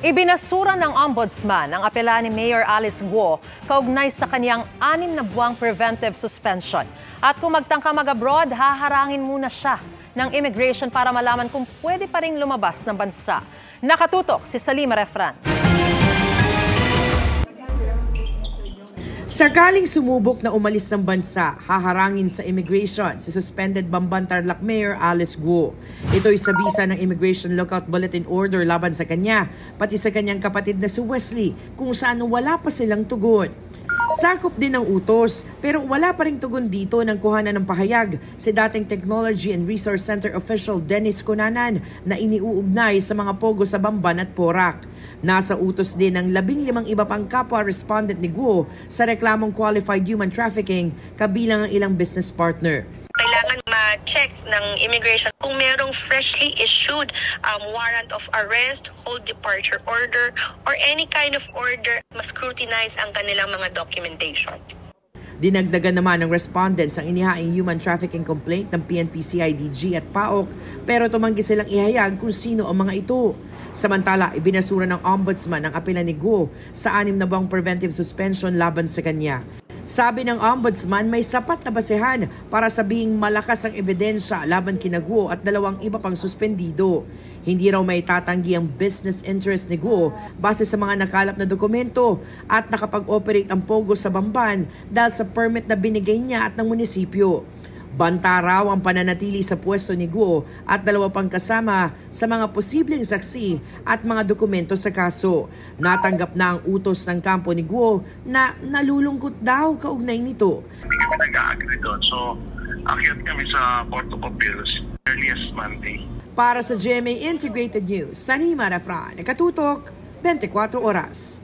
Ibinasura ng Ombudsman ang apela ni Mayor Alice Guo kaugnay sa kaniyang 6 na buwang preventive suspension. At kung magtangka mag-abroad, haharangin muna siya ng immigration para malaman kung pwede pa ring lumabas ng bansa. Nakatutok si Salima Refran. Sakaling sumubok na umalis ng bansa, haharangin sa immigration si suspended Bamban Tarlac Mayor Alice Guo. Ito'y sa bisa ng Immigration Lookout Bulletin Order laban sa kanya, pati sa kanyang kapatid na si Wesley, kung saan wala pa silang tugon. Sakop din ng utos, pero wala pa ring tugon dito ng kuhanan ng pahayag si dating Technology and Resource Center official Dennis Cunanan na iniuugnay sa mga pogo sa Bamban at Porac. Nasa utos din ng 15 iba pang kapwa respondent ni Guo sa reklamong qualified human trafficking, kabilang ang ilang business partner. Kailangan ma-check ng immigration kung merong freshly issued warrant of arrest, hold departure order, or any kind of order, ma-scrutinize ang kanilang mga documentation. Dinagdagan naman ng respondents ang inihaing human trafficking complaint ng PNP-CIDG at PAOK, pero tumanggi silang ihayag kung sino ang mga ito. Samantala, ibinasura ng Ombudsman ang apela ni Guo sa 6 na buwang preventive suspension laban sa kanya. Sabi ng Ombudsman, may sapat na basehan para sabihing malakas ang ebidensya laban kina Guo at 2 iba pang suspendido. Hindi raw may tatanggi ang business interest ni Guo base sa mga nakalap na dokumento at nakapag-operate ang pogo sa Bamban dahil sa permit na binigay niya at ng munisipyo. Banta raw ang pananatili sa pwesto ni Guo at 2 pang kasama sa mga posibleng saksi at mga dokumento sa kaso. Natanggap na ang utos ng kampo ni Guo na nalulungkot daw kaugnay nito. Hindi kami nag-agree doon. So, akyat kami sa Court of Appeals earliest Monday. Para sa GMA Integrated News, Salima Refran, Nakatutok, 24 Oras.